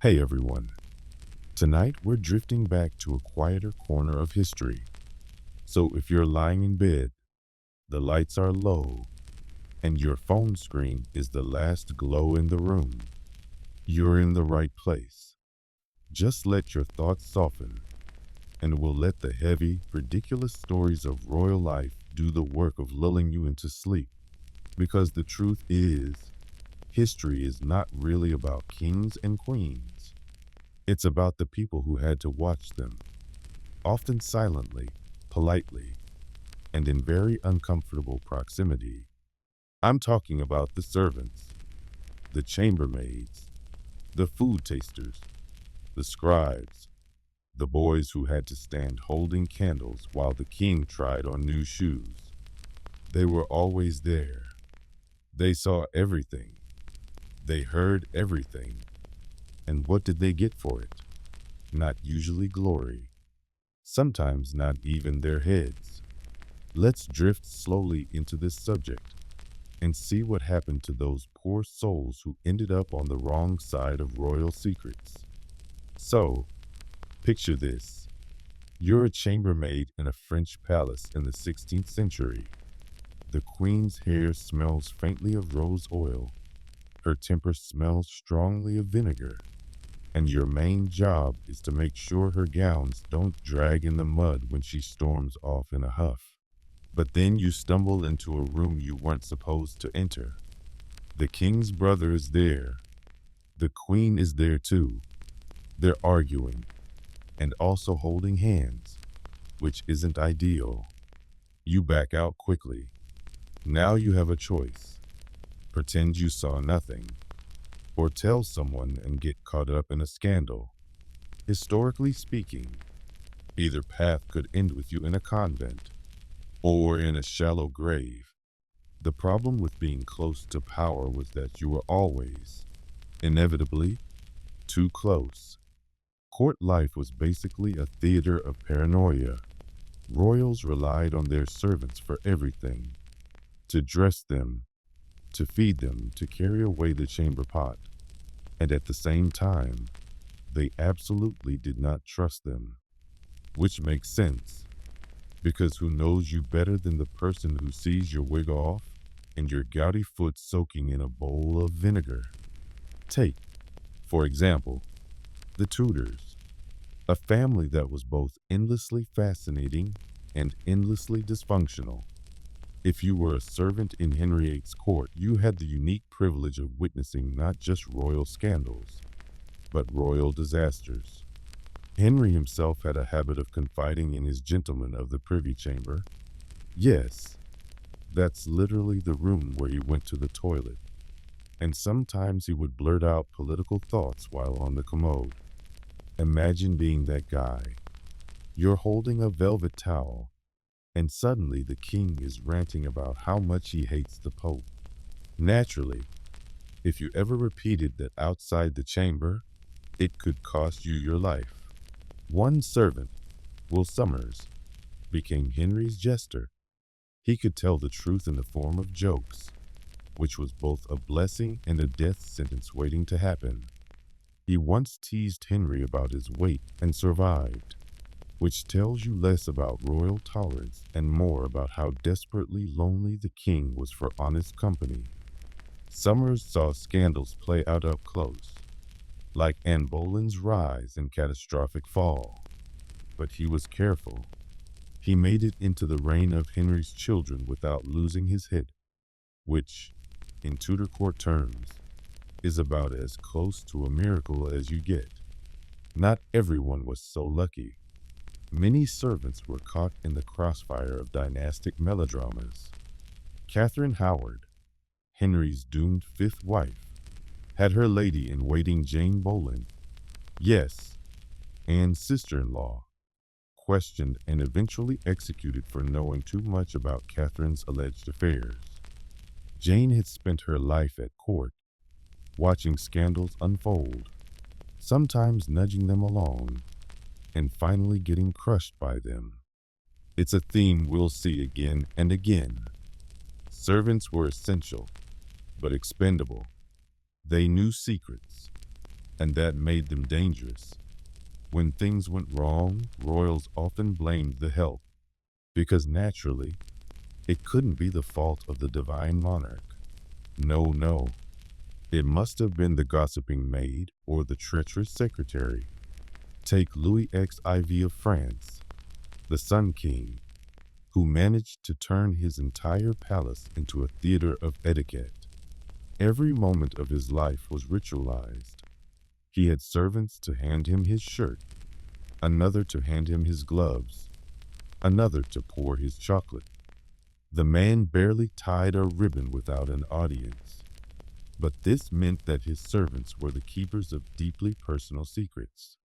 Hey everyone, tonight we're drifting back to a quieter corner of history. So if you're lying in bed, the lights are low, and your phone screen is the last glow in the room, you're in the right place. Just let your thoughts soften, and we'll let the heavy, ridiculous stories of royal life do the work of lulling you into sleep. Because the truth is, history is not really about kings and queens. It's about the people who had to watch them, often silently, politely, and in very uncomfortable proximity. I'm talking about the servants, the chambermaids, the food tasters, the scribes, the boys who had to stand holding candles while the king tried on new shoes. They were always there. They saw everything. They heard everything. And what did they get for it? Not usually glory. Sometimes not even their heads. Let's drift slowly into this subject and see what happened to those poor souls who ended up on the wrong side of royal secrets. So, picture this. You're a chambermaid in a French palace in the 16th century. The queen's hair smells faintly of rose oil. Her temper smells strongly of vinegar. And your main job is to make sure her gowns don't drag in the mud when she storms off in a huff. But then you stumble into a room you weren't supposed to enter. The king's brother is there. The queen is there too. They're arguing and also holding hands, which isn't ideal. You back out quickly. Now you have a choice. Pretend you saw nothing, or tell someone and get caught up in a scandal. Historically speaking, either path could end with you in a convent or in a shallow grave. The problem with being close to power was that you were always, inevitably, too close. Court life was basically a theater of paranoia. Royals relied on their servants for everything: to dress them, to feed them, to carry away the chamber pot. And at the same time, they absolutely did not trust them. Which makes sense, because who knows you better than the person who sees your wig off and your gouty foot soaking in a bowl of vinegar? Take, for example, the Tudors, a family that was both endlessly fascinating and endlessly dysfunctional. If you were a servant in Henry VIII's court, you had the unique privilege of witnessing not just royal scandals, but royal disasters. Henry himself had a habit of confiding in his gentlemen of the privy chamber. Yes, that's literally the room where he went to the toilet. And sometimes he would blurt out political thoughts while on the commode. Imagine being that guy. You're holding a velvet towel, and suddenly the king is ranting about how much he hates the Pope. Naturally, if you ever repeated that outside the chamber, it could cost you your life. One servant, Will Summers, became Henry's jester. He could tell the truth in the form of jokes, which was both a blessing and a death sentence waiting to happen. He once teased Henry about his weight and survived, which tells you less about royal tolerance and more about how desperately lonely the king was for honest company. Summers saw scandals play out up close, like Anne Boleyn's rise and catastrophic fall. But he was careful. He made it into the reign of Henry's children without losing his head, which, in Tudor court terms, is about as close to a miracle as you get. Not everyone was so lucky. Many servants were caught in the crossfire of dynastic melodramas. Catherine Howard, Henry's doomed fifth wife, had her lady-in-waiting Jane Boleyn, yes, Anne's sister-in-law, questioned and eventually executed for knowing too much about Catherine's alleged affairs. Jane had spent her life at court, watching scandals unfold, sometimes nudging them along, and finally getting crushed by them. It's a theme we'll see again and again. Servants were essential, but expendable. They knew secrets, and that made them dangerous. When things went wrong, royals often blamed the help, because naturally, it couldn't be the fault of the divine monarch. No, no. It must have been the gossiping maid or the treacherous secretary. Take Louis XIV of France, the Sun King, who managed to turn his entire palace into a theater of etiquette. Every moment of his life was ritualized. He had servants to hand him his shirt, another to hand him his gloves, another to pour his chocolate. The man barely tied a ribbon without an audience. But this meant that his servants were the keepers of deeply personal secrets.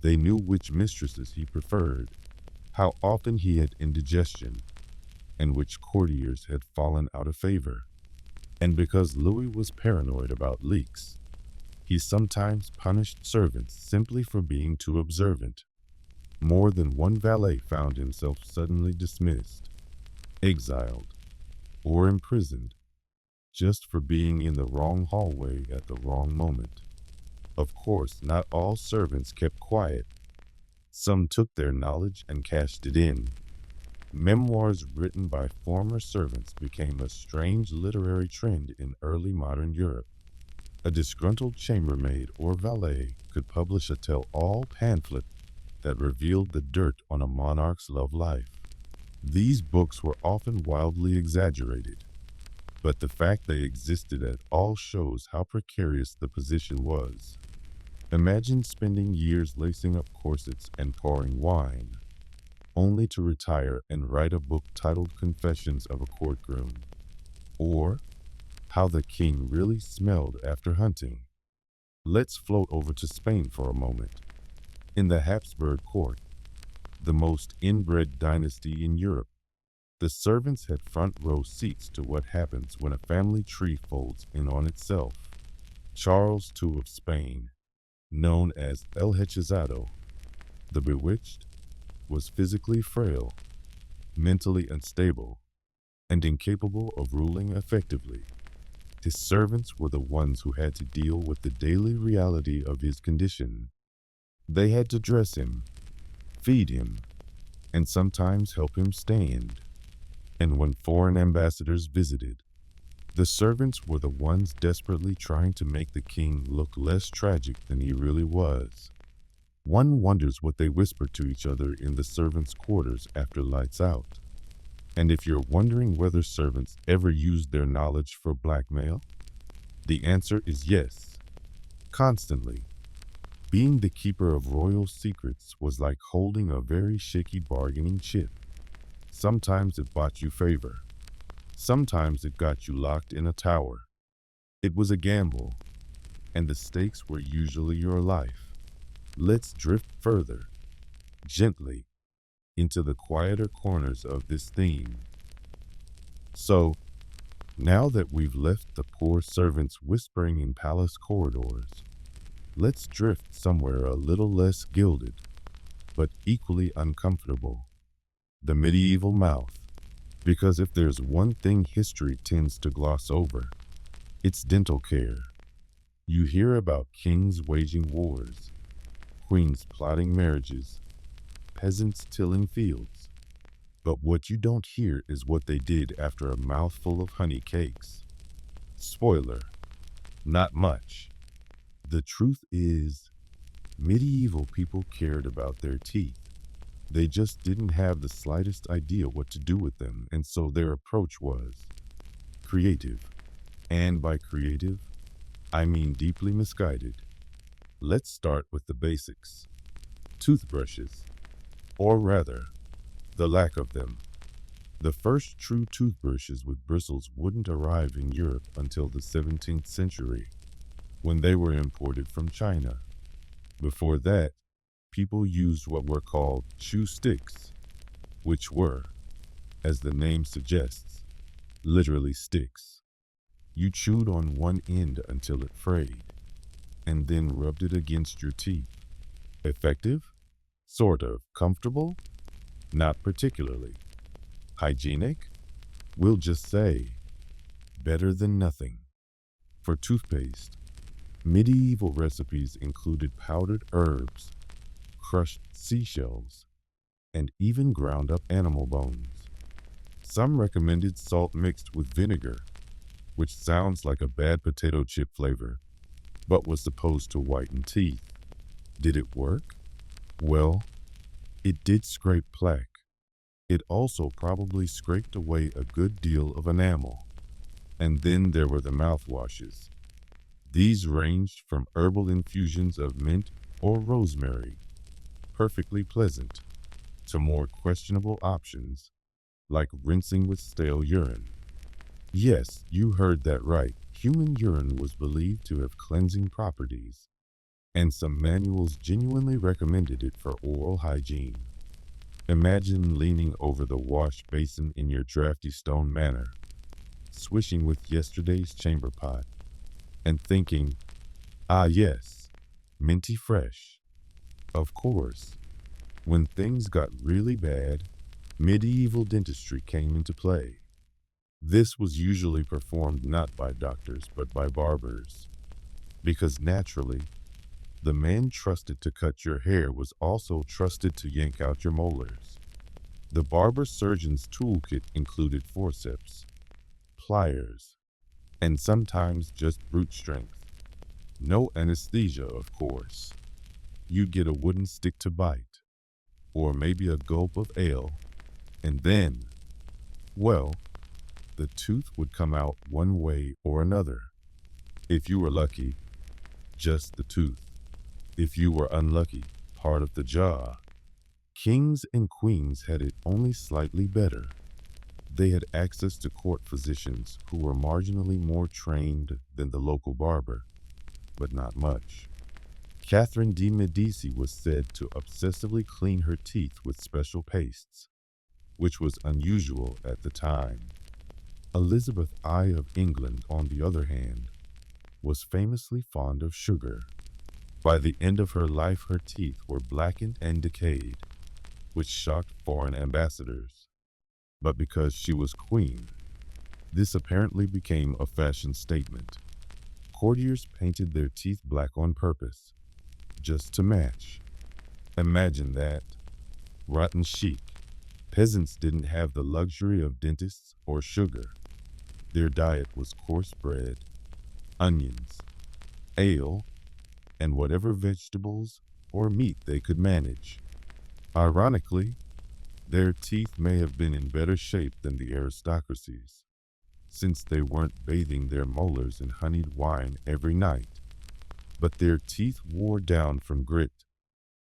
They knew which mistresses he preferred, how often he had indigestion, and which courtiers had fallen out of favor. And because Louis was paranoid about leaks, he sometimes punished servants simply for being too observant. More than one valet found himself suddenly dismissed, exiled, or imprisoned just for being in the wrong hallway at the wrong moment. Of course, not all servants kept quiet. Some took their knowledge and cashed it in. Memoirs written by former servants became a strange literary trend in early modern Europe. A disgruntled chambermaid or valet could publish a tell-all pamphlet that revealed the dirt on a monarch's love life. These books were often wildly exaggerated, but the fact they existed at all shows how precarious the position was. Imagine spending years lacing up corsets and pouring wine, only to retire and write a book titled Confessions of a Courtgroom, or How the King Really Smelled After Hunting. Let's float over to Spain for a moment. In the Habsburg court, the most inbred dynasty in Europe, the servants had front row seats to what happens when a family tree folds in on itself. Charles II of Spain, known as El Hechizado, the Bewitched, was physically frail, mentally unstable, and incapable of ruling effectively. His servants were the ones who had to deal with the daily reality of his condition. They had to dress him, feed him, and sometimes help him stand. And when foreign ambassadors visited, the servants were the ones desperately trying to make the king look less tragic than he really was. One wonders what they whispered to each other in the servants' quarters after lights out. And if you're wondering whether servants ever used their knowledge for blackmail, the answer is yes, constantly. Being the keeper of royal secrets was like holding a very shaky bargaining chip. Sometimes it bought you favor. Sometimes it got you locked in a tower. It was a gamble, and the stakes were usually your life. Let's drift further, gently, into the quieter corners of this theme. So, now that we've left the poor servants whispering in palace corridors, let's drift somewhere a little less gilded, but equally uncomfortable. The medieval mouth. Because if there's one thing history tends to gloss over, it's dental care. You hear about kings waging wars, queens plotting marriages, peasants tilling fields. But what you don't hear is what they did after a mouthful of honey cakes. Spoiler, not much. The truth is, medieval people cared about their teeth. They just didn't have the slightest idea what to do with them, and so their approach was creative. And by creative, I mean deeply misguided. Let's start with the basics. Toothbrushes, or rather, the lack of them. The first true toothbrushes with bristles wouldn't arrive in Europe until the 17th century, when they were imported from China. Before that, people used what were called chew sticks, which were, as the name suggests, literally sticks. You chewed on one end until it frayed, and then rubbed it against your teeth. Effective? Sort of. Comfortable? Not particularly. Hygienic? We'll just say, better than nothing. For toothpaste, Medieval recipes included powdered herbs, crushed seashells, and even ground up animal bones. Some recommended salt mixed with vinegar, which sounds like a bad potato chip flavor, but was supposed to whiten teeth. Did it work? Well, it did scrape plaque. It also probably scraped away a good deal of enamel. And then there were the mouthwashes. These ranged from herbal infusions of mint or rosemary, perfectly pleasant, to more questionable options, like rinsing with stale urine. Yes, you heard that right. Human urine was believed to have cleansing properties, and some manuals genuinely recommended it for oral hygiene. Imagine leaning over the wash basin in your drafty stone manor, swishing with yesterday's chamber pot, and thinking, ah yes, minty fresh. Of course, when things got really bad, medieval dentistry came into play. This was usually performed not by doctors but by barbers, because naturally, the man trusted to cut your hair was also trusted to yank out your molars. The barber surgeon's toolkit included forceps, pliers, and sometimes just brute strength. No anesthesia, of course. You'd get a wooden stick to bite, or maybe a gulp of ale, and then, well, the tooth would come out one way or another. If you were lucky, just the tooth. If you were unlucky, part of the jaw. Kings and queens had it only slightly better. They had access to court physicians who were marginally more trained than the local barber, but not much. Catherine de' Medici was said to obsessively clean her teeth with special pastes, which was unusual at the time. Elizabeth I of England, on the other hand, was famously fond of sugar. By the end of her life, her teeth were blackened and decayed, which shocked foreign ambassadors. But because she was queen, this apparently became a fashion statement. Courtiers painted their teeth black on purpose, just to match. Imagine that. Rotten chic. Peasants didn't have the luxury of dentists or sugar. Their diet was coarse bread, onions, ale, and whatever vegetables or meat they could manage. Ironically, their teeth may have been in better shape than the aristocracy's, since they weren't bathing their molars in honeyed wine every night. But their teeth wore down from grit,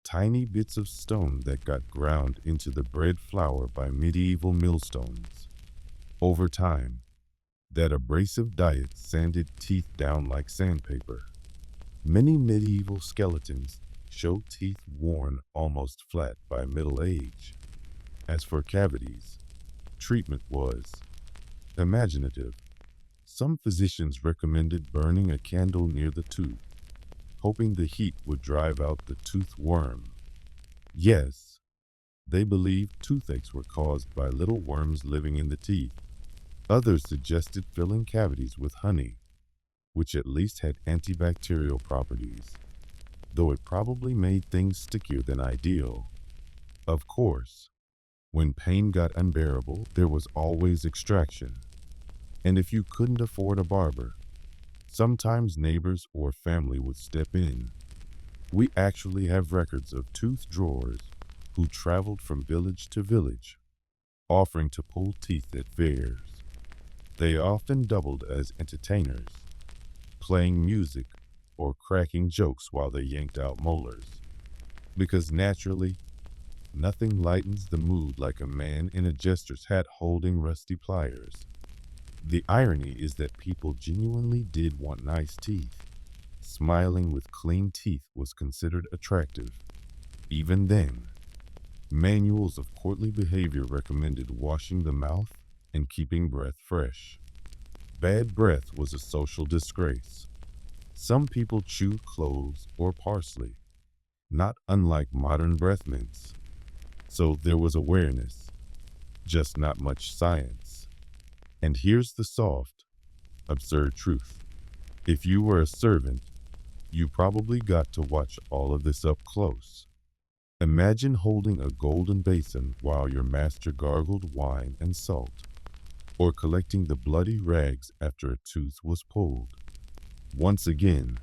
tiny bits of stone that got ground into the bread flour by medieval millstones. Over time, that abrasive diet sanded teeth down like sandpaper. Many medieval skeletons show teeth worn almost flat by middle age. As for cavities, treatment was imaginative. Some physicians recommended burning a candle near the tooth, hoping the heat would drive out the tooth worm. Yes, they believed toothaches were caused by little worms living in the teeth. Others suggested filling cavities with honey, which at least had antibacterial properties, though it probably made things stickier than ideal. Of course, when pain got unbearable, there was always extraction. And if you couldn't afford a barber, sometimes neighbors or family would step in. We actually have records of tooth drawers who traveled from village to village, offering to pull teeth at fairs. They often doubled as entertainers, playing music or cracking jokes while they yanked out molars. Because naturally, nothing lightens the mood like a man in a jester's hat holding rusty pliers. The irony is that people genuinely did want nice teeth. Smiling with clean teeth was considered attractive. Even then, manuals of courtly behavior recommended washing the mouth and keeping breath fresh. Bad breath was a social disgrace. Some people chewed cloves or parsley, not unlike modern breath mints. So there was awareness, just not much science. And here's the soft, absurd truth. If you were a servant, You probably got to watch all of this up close. Imagine holding a golden basin while your master gargled wine and salt, or collecting the bloody rags after a tooth was pulled. Once again,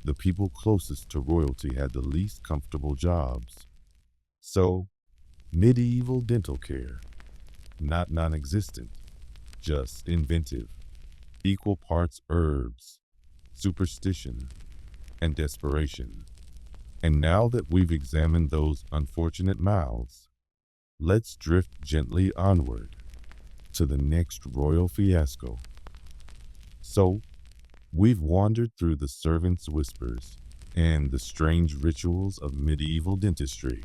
the people closest to royalty had the least comfortable jobs. So, medieval dental care, not non-existent, just inventive, equal parts herbs, superstition, and desperation. And now that we've examined those unfortunate mouths, let's drift gently onward to the next royal fiasco. So, we've wandered through the servants' whispers and the strange rituals of medieval dentistry.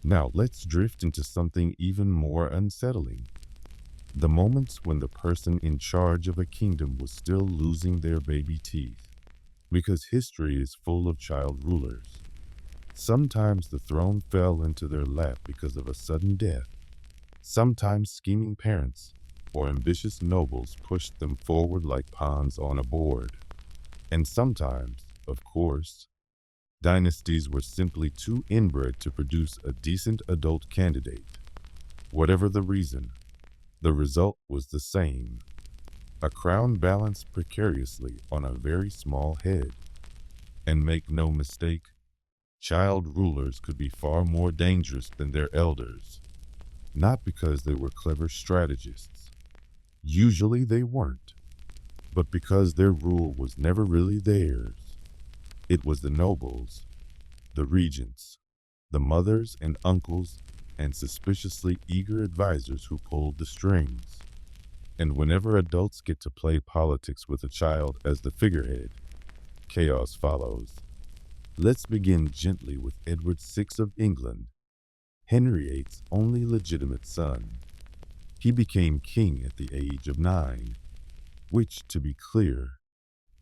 Now, let's drift into something even more unsettling. The moments when the person in charge of a kingdom was still losing their baby teeth. Because history is full of child rulers. Sometimes the throne fell into their lap because of a sudden death. Sometimes scheming parents or ambitious nobles pushed them forward like pawns on a board. And sometimes, of course, dynasties were simply too inbred to produce a decent adult candidate. Whatever the reason, the result was the same. A crown balanced precariously on a very small head. And make no mistake, child rulers could be far more dangerous than their elders. Not because they were clever strategists. Usually they weren't. But because their rule was never really theirs. It was the nobles, the regents, the mothers and uncles, and suspiciously eager advisors who pulled the strings. And whenever adults get to play politics with a child as the figurehead, chaos follows. Let's begin gently with Edward VI of England, Henry VIII's only legitimate son. He became king at the age of 9, which, to be clear,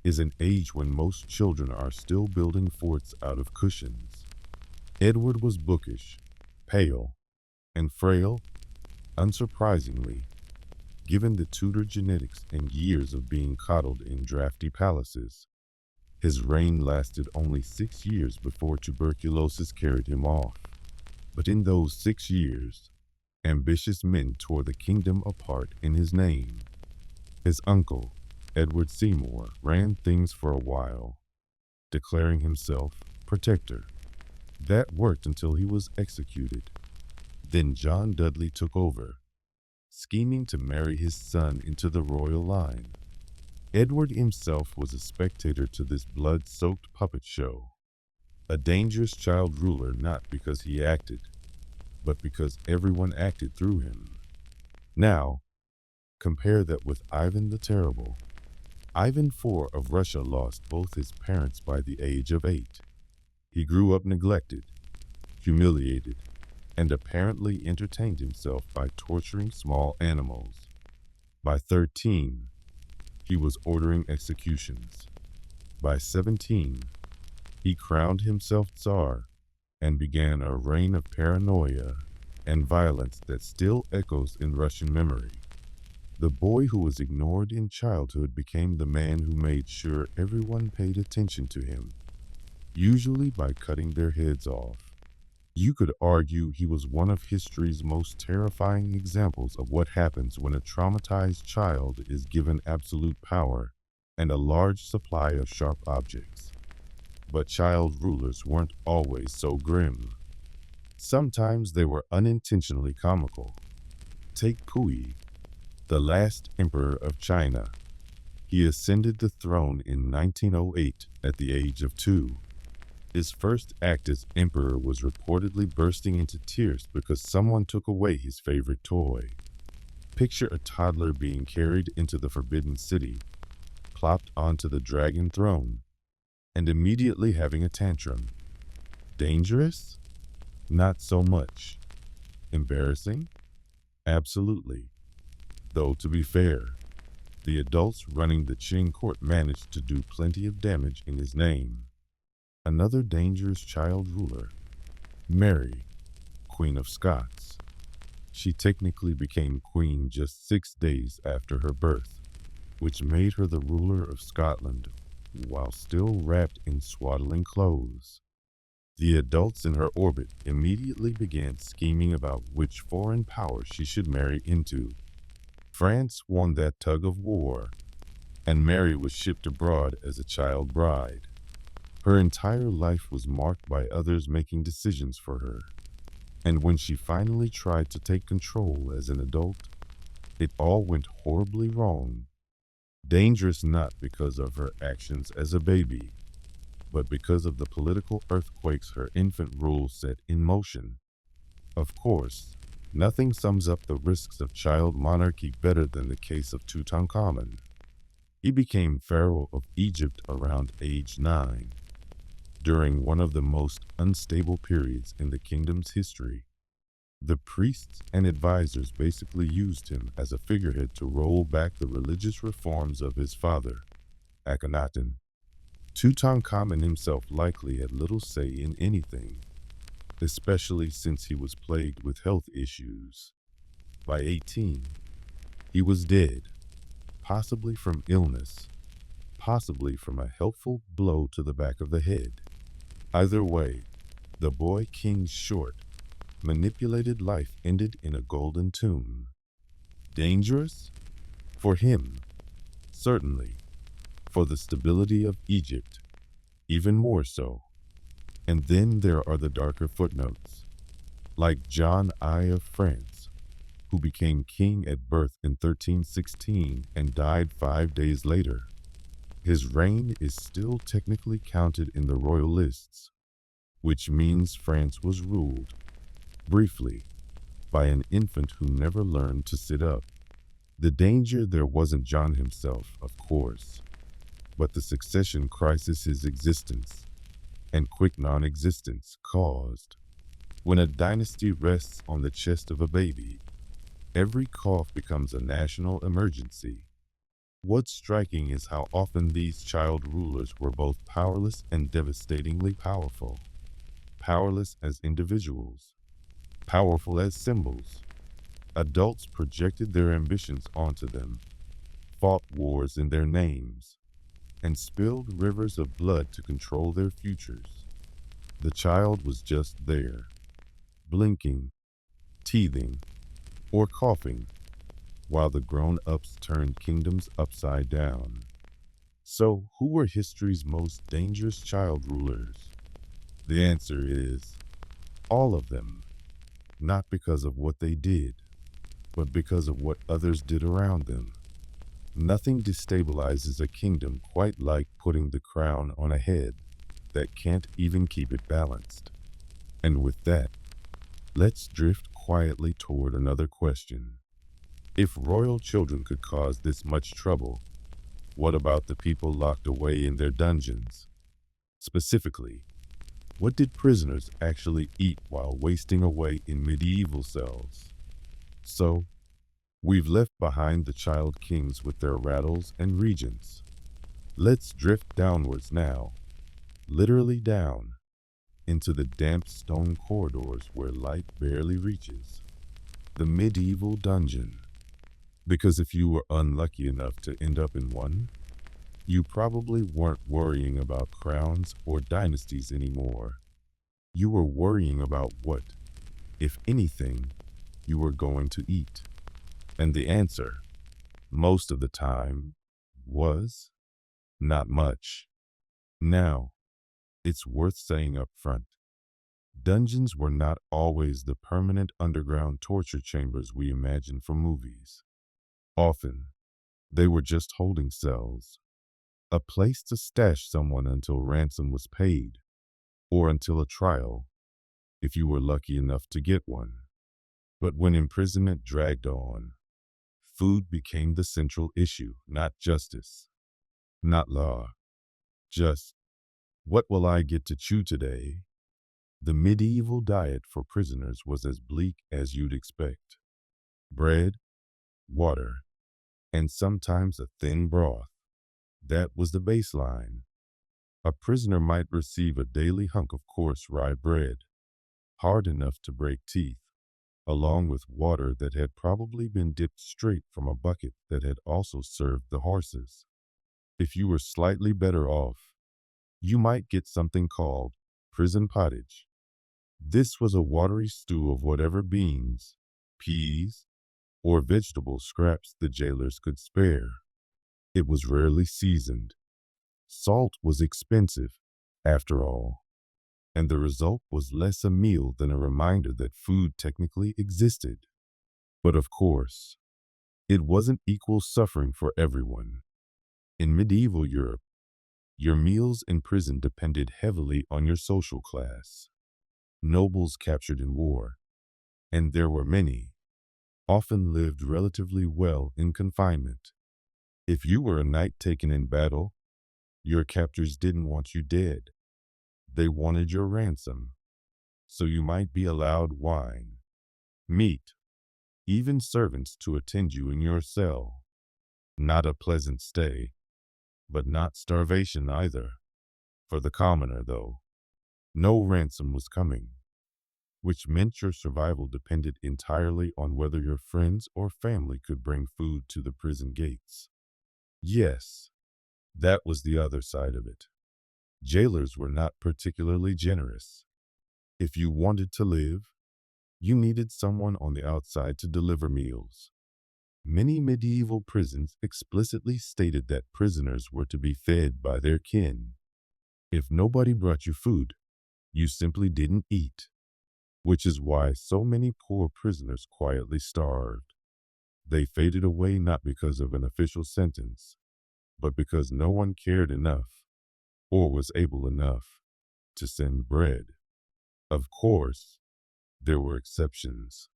is an age when most children are still building forts out of cushions. Edward was bookish, pale, and frail, unsurprisingly, given the Tudor genetics and years of being coddled in drafty palaces. His reign lasted only 6 years before tuberculosis carried him off. But in those 6 years, ambitious men tore the kingdom apart in his name. His uncle, Edward Seymour, ran things for a while, declaring himself protector. That worked until he was executed. Then John Dudley took over, scheming to marry his son into the royal line. Edward himself was a spectator to this blood-soaked puppet show, a dangerous child ruler not because he acted, but because everyone acted through him. Now, compare that with Ivan the Terrible. Ivan IV of Russia lost both his parents by the age of 8. He grew up neglected, humiliated, and apparently entertained himself by torturing small animals. By 13, he was ordering executions. By 17, he crowned himself Tsar and began a reign of paranoia and violence that still echoes in Russian memory. The boy who was ignored in childhood became the man who made sure everyone paid attention to him, usually by cutting their heads off. You could argue he was one of history's most terrifying examples of what happens when a traumatized child is given absolute power and a large supply of sharp objects. But child rulers weren't always so grim. Sometimes they were unintentionally comical. Take Puyi, the last emperor of China. He ascended the throne in 1908 at the age of 2. His first act as emperor was reportedly bursting into tears because someone took away his favorite toy. Picture a toddler being carried into the Forbidden City, plopped onto the dragon throne, and immediately having a tantrum. Dangerous? Not so much. Embarrassing? Absolutely. Though, to be fair, the adults running the Qing court managed to do plenty of damage in his name. Another dangerous child ruler, Mary, Queen of Scots. She technically became queen just 6 days after her birth, which made her the ruler of Scotland while still wrapped in swaddling clothes. The adults in her orbit immediately began scheming about which foreign power she should marry into. France won that tug of war, and Mary was shipped abroad as a child bride. Her entire life was marked by others making decisions for her. And when she finally tried to take control as an adult, it all went horribly wrong. Dangerous not because of her actions as a baby, but because of the political earthquakes her infant rule set in motion. Of course, nothing sums up the risks of child monarchy better than the case of Tutankhamun. He became pharaoh of Egypt around age 9, during one of the most unstable periods in the kingdom's history. The priests and advisors basically used him as a figurehead to roll back the religious reforms of his father, Akhenaten. Tutankhamun himself likely had little say in anything, especially since he was plagued with health issues. By 18, he was dead, possibly from illness, possibly from a helpful blow to the back of the head. Either way, the boy king's short, manipulated life ended in a golden tomb. Dangerous? For him, certainly. For the stability of Egypt, even more so. And then there are the darker footnotes, like John I of France, who became king at birth in 1316 and died 5 days later. His reign is still technically counted in the royal lists, which means France was ruled, briefly, by an infant who never learned to sit up. The danger there wasn't John himself, of course, but the succession crisis his existence and quick non-existence caused. When a dynasty rests on the chest of a baby, every cough becomes a national emergency. What's striking is how often these child rulers were both powerless and devastatingly powerful. Powerless as individuals, powerful as symbols. Adults projected their ambitions onto them, fought wars in their names, and spilled rivers of blood to control their futures. The child was just there, blinking, teething, or coughing, while the grown-ups turned kingdoms upside down. So, who were history's most dangerous child rulers? The answer is all of them, not because of what they did, but because of what others did around them. Nothing destabilizes a kingdom quite like putting the crown on a head that can't even keep it balanced. And with that, let's drift quietly toward another question. If royal children could cause this much trouble, what about the people locked away in their dungeons? Specifically, what did prisoners actually eat while wasting away in medieval cells? So, we've left behind the child kings with their rattles and regents. Let's drift downwards now, literally down, into the damp stone corridors where light barely reaches. The medieval dungeon. Because if you were unlucky enough to end up in one, you probably weren't worrying about crowns or dynasties anymore. You were worrying about what, if anything, you were going to eat. And the answer, most of the time, was not much. Now, it's worth saying up front, dungeons were not always the permanent underground torture chambers we imagine from movies. Often, they were just holding cells, a place to stash someone until ransom was paid, or until a trial, if you were lucky enough to get one. But when imprisonment dragged on, food became the central issue, not justice, not law, just what will I get to chew today? The medieval diet for prisoners was as bleak as you'd expect. Bread, water, and sometimes a thin broth. That was the baseline. A prisoner might receive a daily hunk of coarse rye bread, hard enough to break teeth, along with water that had probably been dipped straight from a bucket that had also served the horses. If you were slightly better off, you might get something called prison pottage. This was a watery stew of whatever beans, peas, or vegetable scraps the jailers could spare. It was rarely seasoned. Salt was expensive, after all, and the result was less a meal than a reminder that food technically existed. But of course, it wasn't equal suffering for everyone. In medieval Europe, your meals in prison depended heavily on your social class. Nobles captured in war, and there were many, often lived relatively well in confinement. If you were a knight taken in battle, your captors didn't want you dead. They wanted your ransom, so you might be allowed wine, meat, even servants to attend you in your cell. Not a pleasant stay, but not starvation either. For the commoner, though, no ransom was coming, which meant your survival depended entirely on whether your friends or family could bring food to the prison gates. Yes, that was the other side of it. Jailers were not particularly generous. If you wanted to live, you needed someone on the outside to deliver meals. Many medieval prisons explicitly stated that prisoners were to be fed by their kin. If nobody brought you food, you simply didn't eat, which is why so many poor prisoners quietly starved. They faded away not because of an official sentence, but because no one cared enough or was able enough to send bread. Of course, there were exceptions.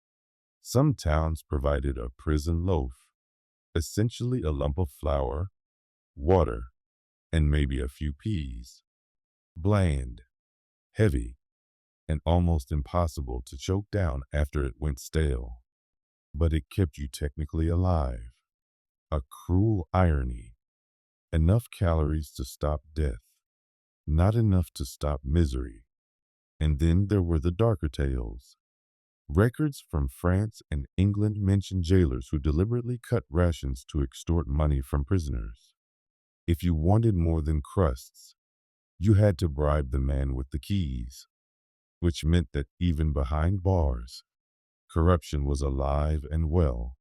Some towns provided a prison loaf, essentially a lump of flour, water, and maybe a few peas. Bland, heavy, and almost impossible to choke down after it went stale. But it kept you technically alive. A cruel irony. Enough calories to stop death, not enough to stop misery. And then there were the darker tales. Records from France and England mention jailers who deliberately cut rations to extort money from prisoners. If you wanted more than crusts, you had to bribe the man with the keys, which meant that even behind bars, corruption was alive and well,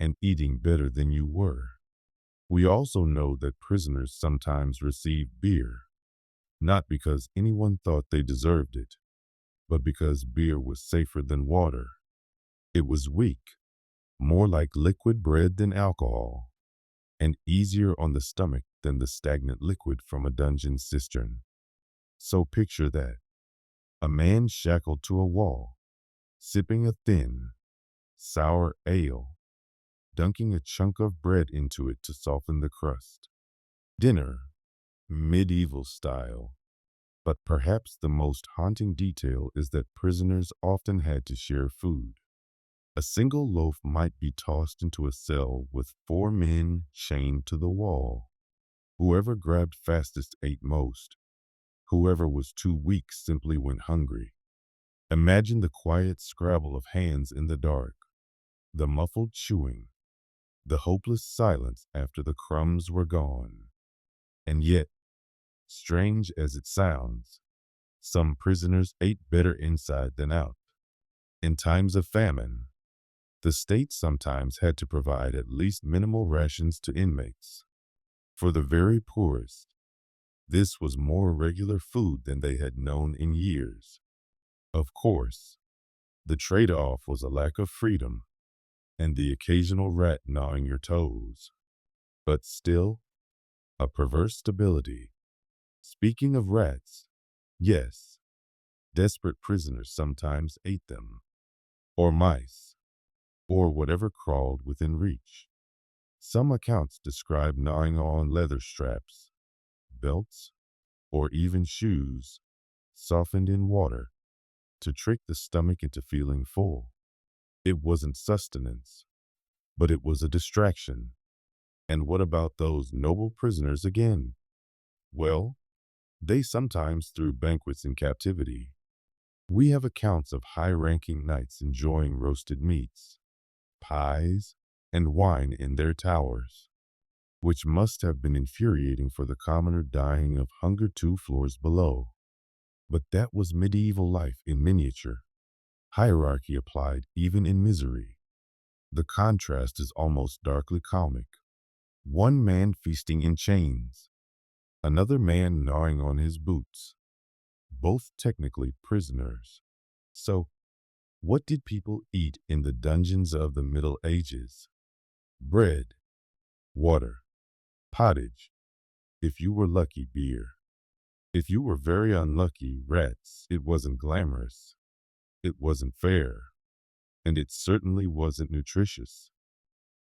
and eating better than you were. We also know that prisoners sometimes received beer, not because anyone thought they deserved it, but because beer was safer than water. It was weak, more like liquid bread than alcohol, and easier on the stomach than the stagnant liquid from a dungeon cistern. So picture that. A man shackled to a wall, sipping a thin, sour ale, dunking a chunk of bread into it to soften the crust. Dinner, medieval style. But perhaps the most haunting detail is that prisoners often had to share food. A single loaf might be tossed into a cell with 4 men chained to the wall. Whoever grabbed fastest ate most. Whoever was too weak simply went hungry. Imagine the quiet scrabble of hands in the dark, the muffled chewing, the hopeless silence after the crumbs were gone. And yet, strange as it sounds, some prisoners ate better inside than out. In times of famine, the state sometimes had to provide at least minimal rations to inmates. For the very poorest, this was more regular food than they had known in years. Of course, the trade-off was a lack of freedom and the occasional rat gnawing your toes. But still, a perverse stability. Speaking of rats, yes, desperate prisoners sometimes ate them, or mice, or whatever crawled within reach. Some accounts describe gnawing on leather straps, belts, or even shoes, softened in water, to trick the stomach into feeling full. It wasn't sustenance, but it was a distraction. And what about those noble prisoners again? Well, they sometimes threw banquets in captivity. We have accounts of high-ranking knights enjoying roasted meats, pies, and wine in their towers. which must have been infuriating for the commoner dying of hunger 2 floors below. But that was medieval life in miniature. Hierarchy applied even in misery. The contrast is almost darkly comic. One man feasting in chains, another man gnawing on his boots, both technically prisoners. So, what did people eat in the dungeons of the Middle Ages? Bread, water, pottage. If you were lucky, beer. If you were very unlucky, rats. It wasn't glamorous. It wasn't fair. And it certainly wasn't nutritious.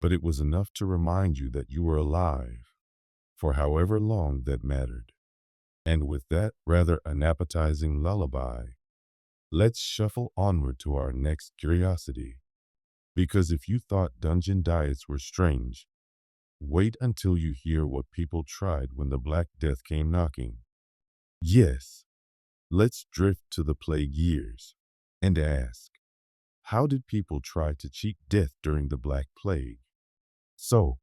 But it was enough to remind you that you were alive, for however long that mattered. And with that rather unappetizing lullaby, let's shuffle onward to our next curiosity. Because if you thought dungeon diets were strange, wait until you hear what people tried when the Black Death came knocking. Yes, let's drift to the plague years and ask, how did people try to cheat death during the Black Plague? So,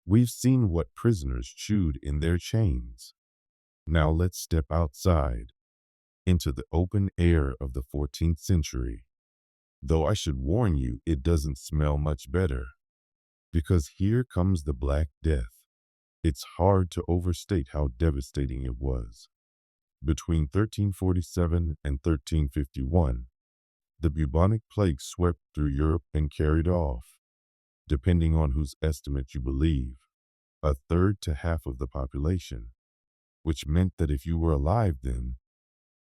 we've seen what prisoners chewed in their chains. Now let's step outside into the open air of the 14th century. Though I should warn you, it doesn't smell much better. Because here comes the Black Death. It's hard to overstate how devastating it was. Between 1347 and 1351, the bubonic plague swept through Europe and carried off, depending on whose estimate you believe, a third to half of the population, which meant that if you were alive then,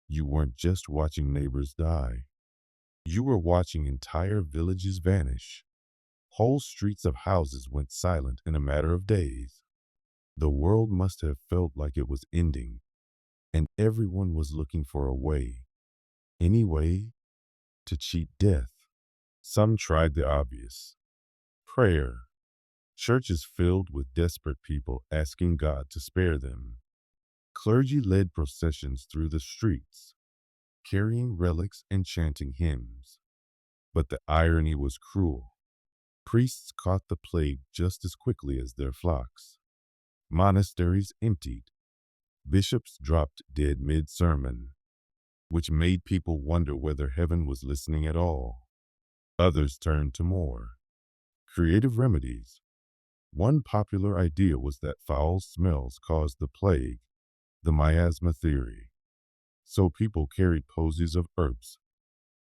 you weren't just watching neighbors die. You were watching entire villages vanish. Whole streets of houses went silent in a matter of days. The world must have felt like it was ending, and everyone was looking for a way, any way, to cheat death. Some tried the obvious: prayer. Churches filled with desperate people asking God to spare them. Clergy led processions through the streets, carrying relics and chanting hymns. But the irony was cruel. Priests caught the plague just as quickly as their flocks. Monasteries emptied. Bishops dropped dead mid-sermon, which made people wonder whether heaven was listening at all. Others turned to more creative remedies. One popular idea was that foul smells caused the plague, the miasma theory. So people carried posies of herbs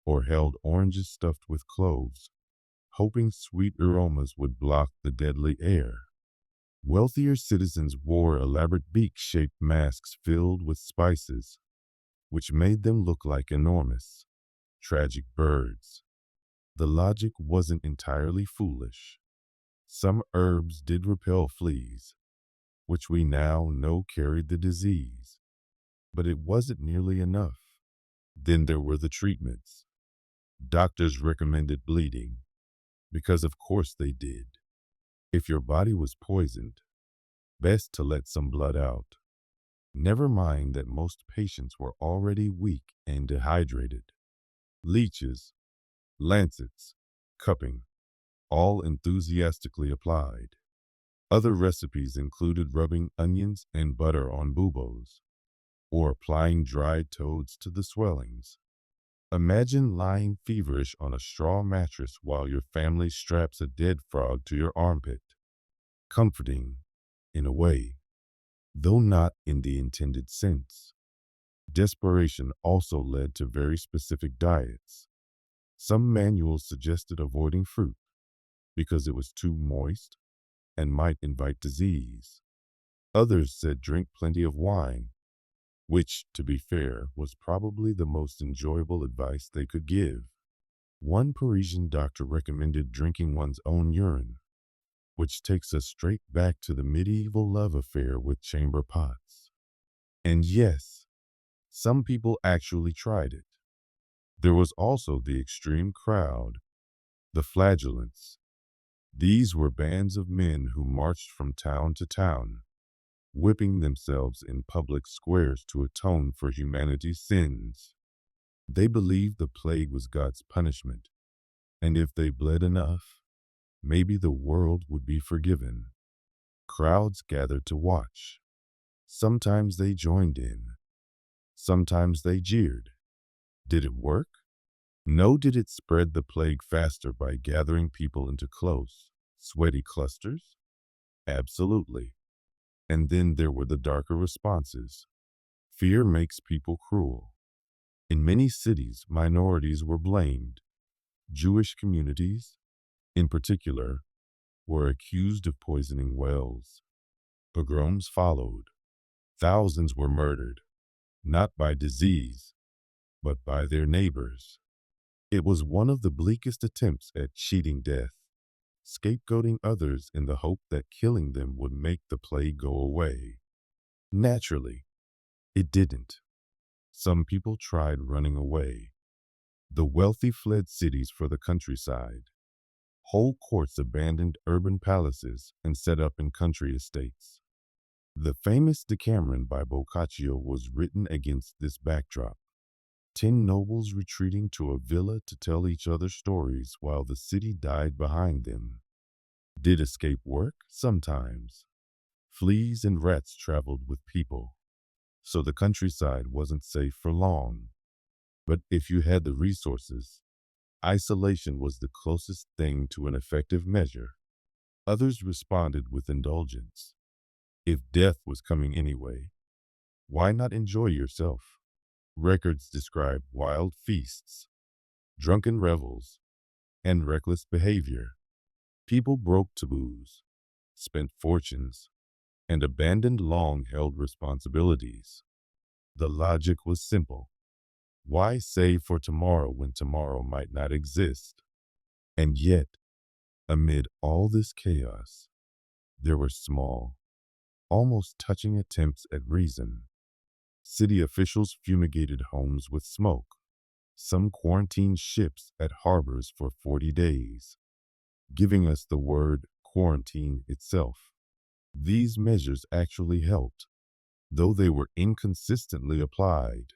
or held oranges stuffed with cloves, hoping sweet aromas would block the deadly air. Wealthier citizens wore elaborate beak-shaped masks filled with spices, which made them look like enormous, tragic birds. The logic wasn't entirely foolish. Some herbs did repel fleas, which we now know carried the disease, but it wasn't nearly enough. Then there were the treatments. Doctors recommended bleeding, because of course they did. If your body was poisoned, best to let some blood out. Never mind that most patients were already weak and dehydrated. Leeches, lancets, cupping, all enthusiastically applied. Other recipes included rubbing onions and butter on buboes, or applying dried toads to the swellings. Imagine lying feverish on a straw mattress while your family straps a dead frog to your armpit. Comforting, in a way, though not in the intended sense. Desperation also led to very specific diets. Some manuals suggested avoiding fruit because it was too moist and might invite disease. Others said drink plenty of wine, which, to be fair, was probably the most enjoyable advice they could give. One Parisian doctor recommended drinking one's own urine, which takes us straight back to the medieval love affair with chamber pots. And yes, some people actually tried it. There was also the extreme crowd, the flagellants. These were bands of men who marched from town to town, whipping themselves in public squares to atone for humanity's sins. They believed the plague was God's punishment, and if they bled enough, maybe the world would be forgiven. Crowds gathered to watch. Sometimes they joined in. Sometimes they jeered. Did it work? No. Did it spread the plague faster by gathering people into close, sweaty clusters? Absolutely. And then there were the darker responses. Fear makes people cruel. In many cities, minorities were blamed. Jewish communities, in particular, were accused of poisoning wells. Pogroms followed. Thousands were murdered, not by disease, but by their neighbors. It was one of the bleakest attempts at cheating death, scapegoating others in the hope that killing them would make the plague go away. Naturally, it didn't. Some people tried running away. The wealthy fled cities for the countryside. Whole courts abandoned urban palaces and set up in country estates. The famous Decameron by Boccaccio was written against this backdrop. 10 nobles retreating to a villa to tell each other stories while the city died behind them. Did escape work? Sometimes. Fleas and rats traveled with people, so the countryside wasn't safe for long. But if you had the resources, isolation was the closest thing to an effective measure. Others responded with indulgence. If death was coming anyway, why not enjoy yourself? Records describe wild feasts, drunken revels, and reckless behavior. People broke taboos, spent fortunes, and abandoned long-held responsibilities. The logic was simple. Why save for tomorrow when tomorrow might not exist? And yet, amid all this chaos, there were small, almost touching attempts at reason. City officials fumigated homes with smoke. Some quarantined ships at harbors for 40 days, giving us the word quarantine itself. These measures actually helped, though they were inconsistently applied.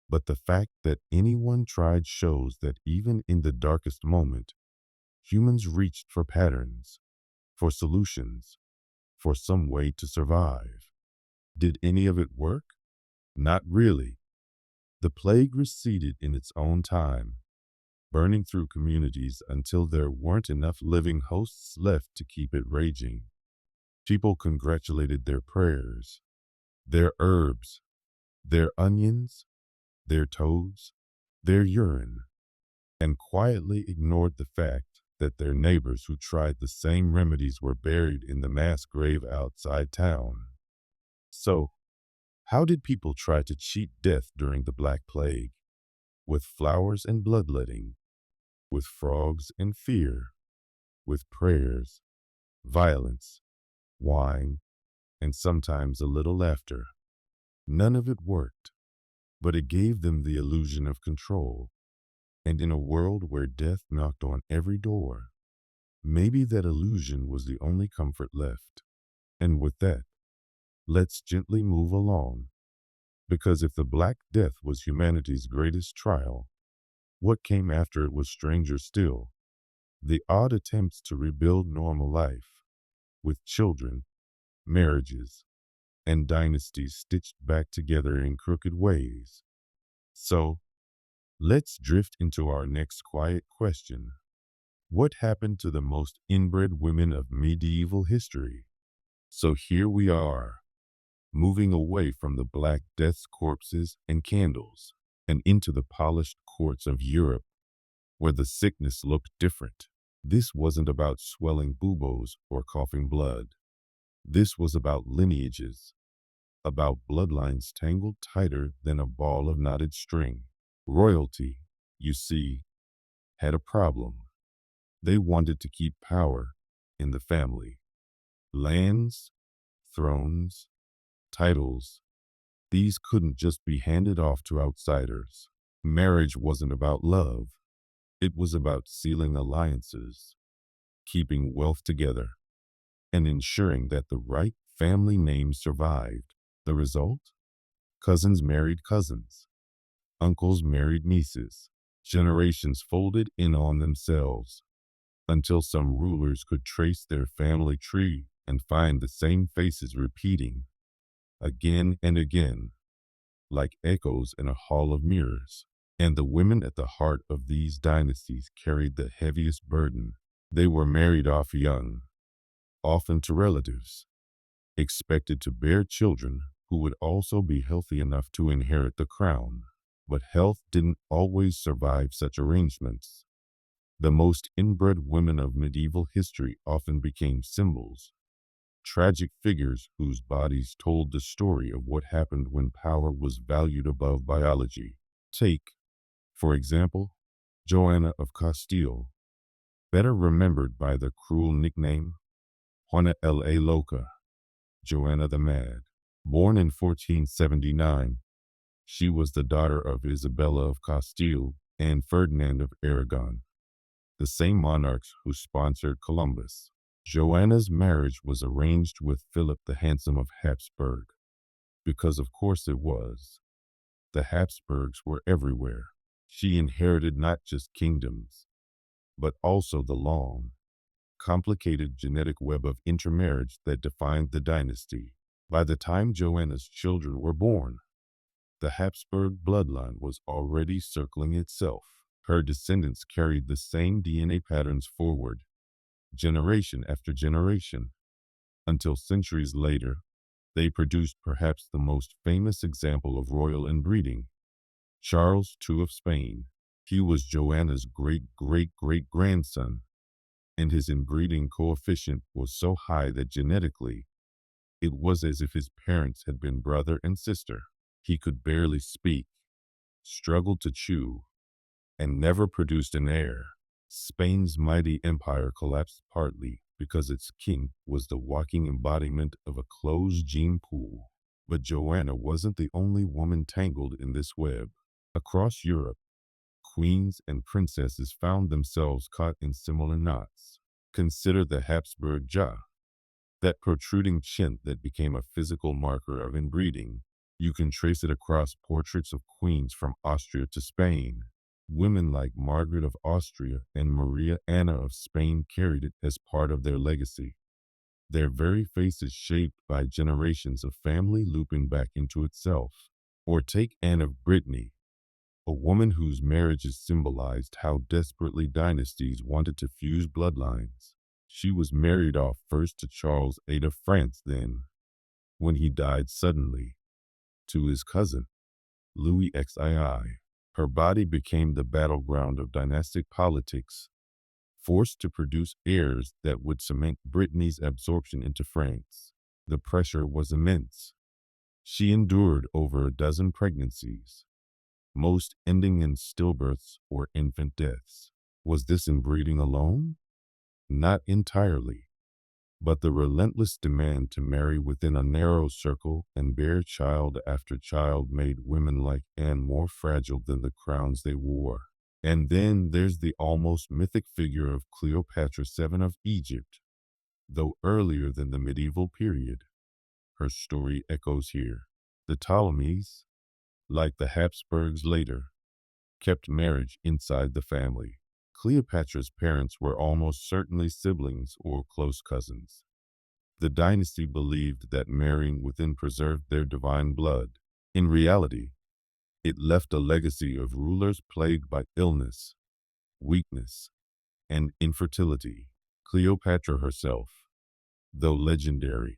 But the fact that anyone tried shows that even in the darkest moment, humans reached for patterns, for solutions, for some way to survive. Did any of it work? Not really. The plague receded in its own time, burning through communities until there weren't enough living hosts left to keep it raging. People congratulated their prayers, their herbs, their onions, their toads, their urine, and quietly ignored the fact that their neighbors who tried the same remedies were buried in the mass grave outside town. So, how did people try to cheat death during the Black Plague? With flowers and bloodletting, with frogs and fear, with prayers, violence, wine, and sometimes a little laughter. None of it worked, but it gave them the illusion of control. And in a world where death knocked on every door, maybe that illusion was the only comfort left. And with that, let's gently move along. Because if the Black Death was humanity's greatest trial, what came after it was stranger still. The odd attempts to rebuild normal life, with children, marriages, and dynasties stitched back together in crooked ways. So, let's drift into our next quiet question. What happened to the most inbred women of medieval history? So here we are, moving away from the Black Death's corpses and candles, and into the polished courts of Europe, where the sickness looked different. This wasn't about swelling buboes or coughing blood. This was about lineages, about bloodlines tangled tighter than a ball of knotted string. Royalty, you see, had a problem. They wanted to keep power in the family. Lands, thrones, titles, these couldn't just be handed off to outsiders. Marriage wasn't about love. It was about sealing alliances, keeping wealth together, and ensuring that the right family name survived. The result? Cousins married cousins. Uncles married nieces. Generations folded in on themselves until some rulers could trace their family tree and find the same faces repeating again and again, like echoes in a hall of mirrors. And the women at the heart of these dynasties carried the heaviest burden. They were married off young, often to relatives, expected to bear children who would also be healthy enough to inherit the crown. But health didn't always survive such arrangements. The most inbred women of medieval history often became symbols, tragic figures whose bodies told the story of what happened when power was valued above biology. Take, for example, Joanna of Castile, better remembered by the cruel nickname Juana la Loca, Joanna the Mad. Born in 1479, she was the daughter of Isabella of Castile and Ferdinand of Aragon, the same monarchs who sponsored Columbus. Joanna's marriage was arranged with Philip the Handsome of Habsburg, because of course it was. The Habsburgs were everywhere. She inherited not just kingdoms, but also the long, complicated genetic web of intermarriage that defined the dynasty. By the time Joanna's children were born, the Habsburg bloodline was already circling itself. Her descendants carried the same DNA patterns forward, generation after generation, until centuries later, they produced perhaps the most famous example of royal inbreeding, Charles II of Spain. He was Joanna's great-great-great-grandson, and his inbreeding coefficient was so high that genetically, it was as if his parents had been brother and sister. He could barely speak, struggled to chew, and never produced an heir. Spain's mighty empire collapsed partly because its king was the walking embodiment of a closed gene pool. But Joanna wasn't the only woman tangled in this web. Across Europe, queens and princesses found themselves caught in similar knots. Consider the Habsburg jaw, that protruding chin that became a physical marker of inbreeding. You can trace it across portraits of queens from Austria to Spain. Women like Margaret of Austria and Maria Anna of Spain carried it as part of their legacy, their very faces shaped by generations of family looping back into itself. Or take Anne of Brittany, a woman whose marriages symbolized how desperately dynasties wanted to fuse bloodlines. She was married off first to Charles VIII of France, then, when he died suddenly, to his cousin, Louis XII. Her body became the battleground of dynastic politics, forced to produce heirs that would cement Brittany's absorption into France. The pressure was immense. She endured over a dozen pregnancies, most ending in stillbirths or infant deaths. Was this inbreeding alone? Not entirely. But the relentless demand to marry within a narrow circle and bear child after child made women like Anne more fragile than the crowns they wore. And then there's the almost mythic figure of Cleopatra VII of Egypt. Though earlier than the medieval period, her story echoes here. The Ptolemies, like the Habsburgs later, kept marriage inside the family. Cleopatra's parents were almost certainly siblings or close cousins. The dynasty believed that marrying within preserved their divine blood. In reality, it left a legacy of rulers plagued by illness, weakness, and infertility. Cleopatra herself, though legendary,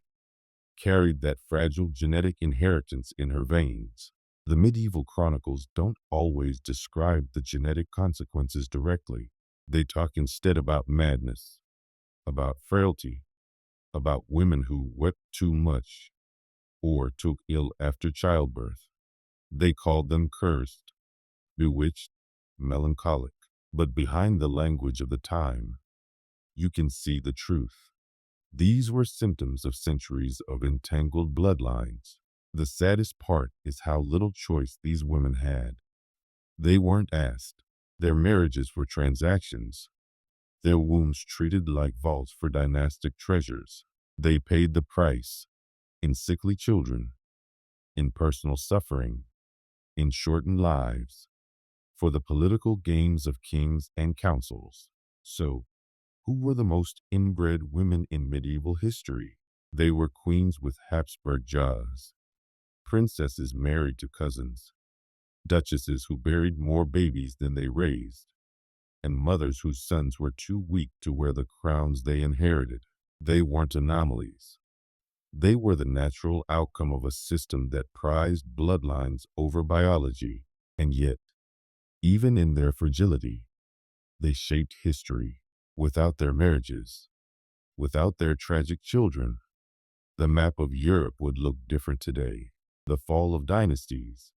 carried that fragile genetic inheritance in her veins. The medieval chronicles don't always describe the genetic consequences directly. They talk instead about madness, about frailty, about women who wept too much or took ill after childbirth. They called them cursed, bewitched, melancholic. But behind the language of the time, you can see the truth. These were symptoms of centuries of entangled bloodlines. The saddest part is how little choice these women had. They weren't asked. Their marriages were transactions, their wombs treated like vaults for dynastic treasures. They paid the price in sickly children, in personal suffering, in shortened lives, for the political gains of kings and councils. So, who were the most inbred women in medieval history? They were queens with Habsburg jaws, princesses married to cousins, duchesses who buried more babies than they raised, and mothers whose sons were too weak to wear the crowns they inherited. They weren't anomalies. They were the natural outcome of a system that prized bloodlines over biology. And yet, even in their fragility, they shaped history. Without their marriages, without their tragic children, the map of Europe would look different today. The fall of dynasties,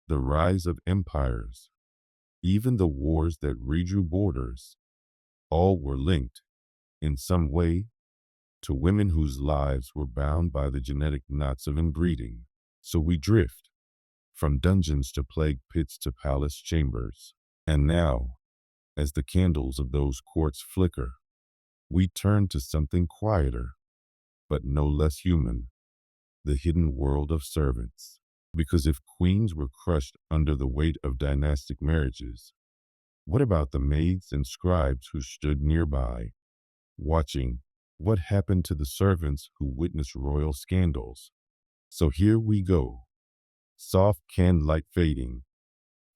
the rise of empires, even the wars that redrew borders, all were linked, in some way, to women whose lives were bound by the genetic knots of inbreeding. So we drift, from dungeons to plague pits to palace chambers. And now, as the candles of those courts flicker, we turn to something quieter, but no less human, the hidden world of servants. Because if queens were crushed under the weight of dynastic marriages, what about the maids and scribes who stood nearby, watching? What happened to the servants who witnessed royal scandals? So here we go, soft candlelight fading,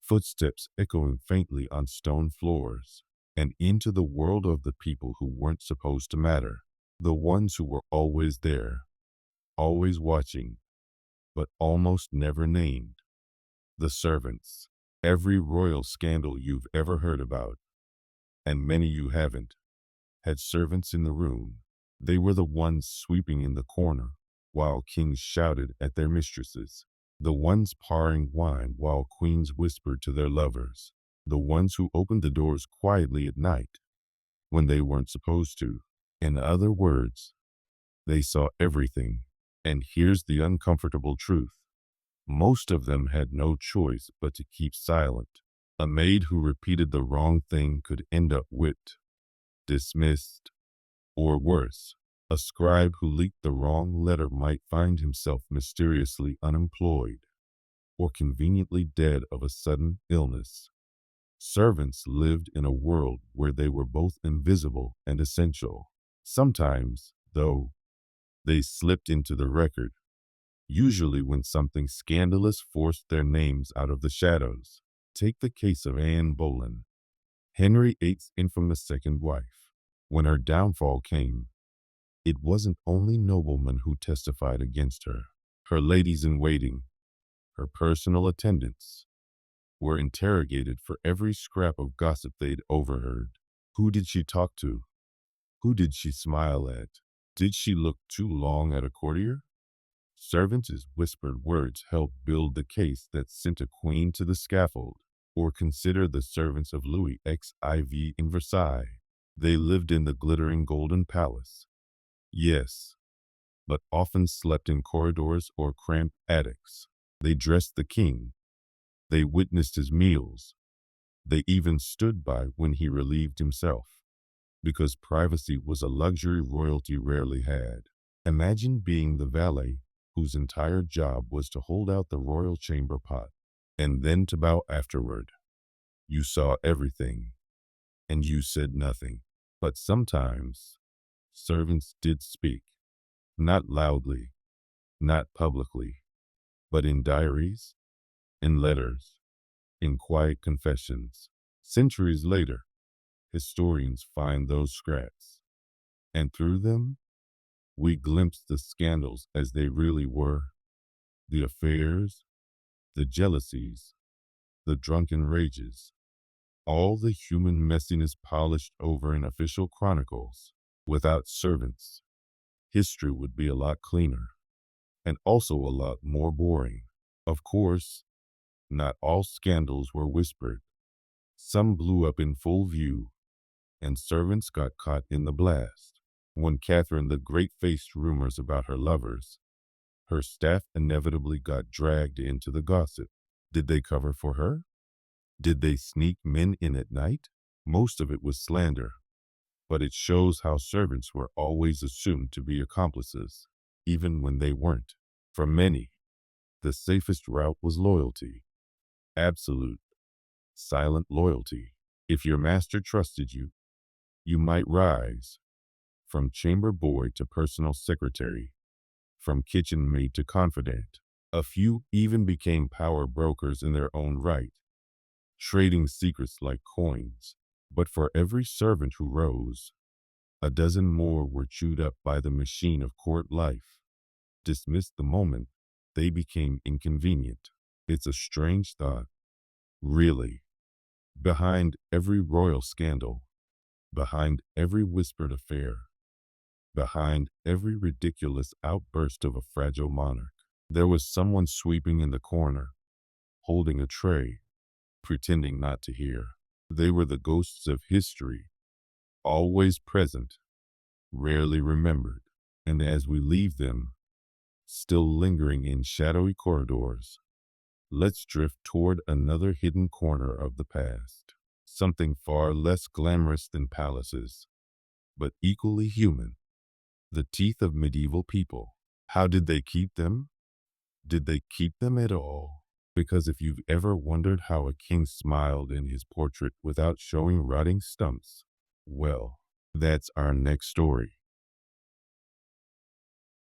footsteps echoing faintly on stone floors, and into the world of the people who weren't supposed to matter, the ones who were always there, always watching, but almost never named. The servants. Every royal scandal you've ever heard about, and many you haven't, had servants in the room. They were the ones sweeping in the corner while kings shouted at their mistresses, the ones pouring wine while queens whispered to their lovers, the ones who opened the doors quietly at night when they weren't supposed to. In other words, they saw everything. And here's the uncomfortable truth. Most of them had no choice but to keep silent. A maid who repeated the wrong thing could end up whipped, dismissed, or worse. A scribe who leaked the wrong letter might find himself mysteriously unemployed or conveniently dead of a sudden illness. Servants lived in a world where they were both invisible and essential. Sometimes, though, they slipped into the record, usually when something scandalous forced their names out of the shadows. Take the case of Anne Boleyn, Henry VIII's infamous second wife. When her downfall came, it wasn't only noblemen who testified against her. Her ladies-in-waiting, her personal attendants, were interrogated for every scrap of gossip they'd overheard. Who did she talk to? Who did she smile at? Did she look too long at a courtier? Servants' whispered words helped build the case that sent a queen to the scaffold. Or consider the servants of Louis XIV in Versailles. They lived in the glittering golden palace. Yes, but often slept in corridors or cramped attics. They dressed the king. They witnessed his meals. They even stood by when he relieved himself, because privacy was a luxury royalty rarely had. Imagine being the valet whose entire job was to hold out the royal chamber pot, and then to bow afterward. You saw everything, and you said nothing. But sometimes, servants did speak, not loudly, not publicly, but in diaries, in letters, in quiet confessions. Centuries later, historians find those scraps, and through them, we glimpse the scandals as they really were, the affairs, the jealousies, the drunken rages, all the human messiness polished over in official chronicles. Without servants, history would be a lot cleaner, and also a lot more boring. Of course, not all scandals were whispered. Some blew up in full view, and servants got caught in the blast. When Catherine the Great faced rumors about her lovers, her staff inevitably got dragged into the gossip. Did they cover for her? Did they sneak men in at night? Most of it was slander, but it shows how servants were always assumed to be accomplices, even when they weren't. For many, the safest route was loyalty, absolute, silent loyalty. If your master trusted you, you might rise, from chamber boy to personal secretary, from kitchen maid to confidant. A few even became power brokers in their own right, trading secrets like coins. But for every servant who rose, a dozen more were chewed up by the machine of court life, dismissed the moment they became inconvenient. It's a strange thought, really. Behind every royal scandal, behind every whispered affair, behind every ridiculous outburst of a fragile monarch, there was someone sweeping in the corner, holding a tray, pretending not to hear. They were the ghosts of history, always present, rarely remembered. And as we leave them, still lingering in shadowy corridors, let's drift toward another hidden corner of the past. Something far less glamorous than palaces, but equally human. The teeth of medieval people. How did they keep them? Did they keep them at all? Because if you've ever wondered how a king smiled in his portrait without showing rotting stumps, well, that's our next story.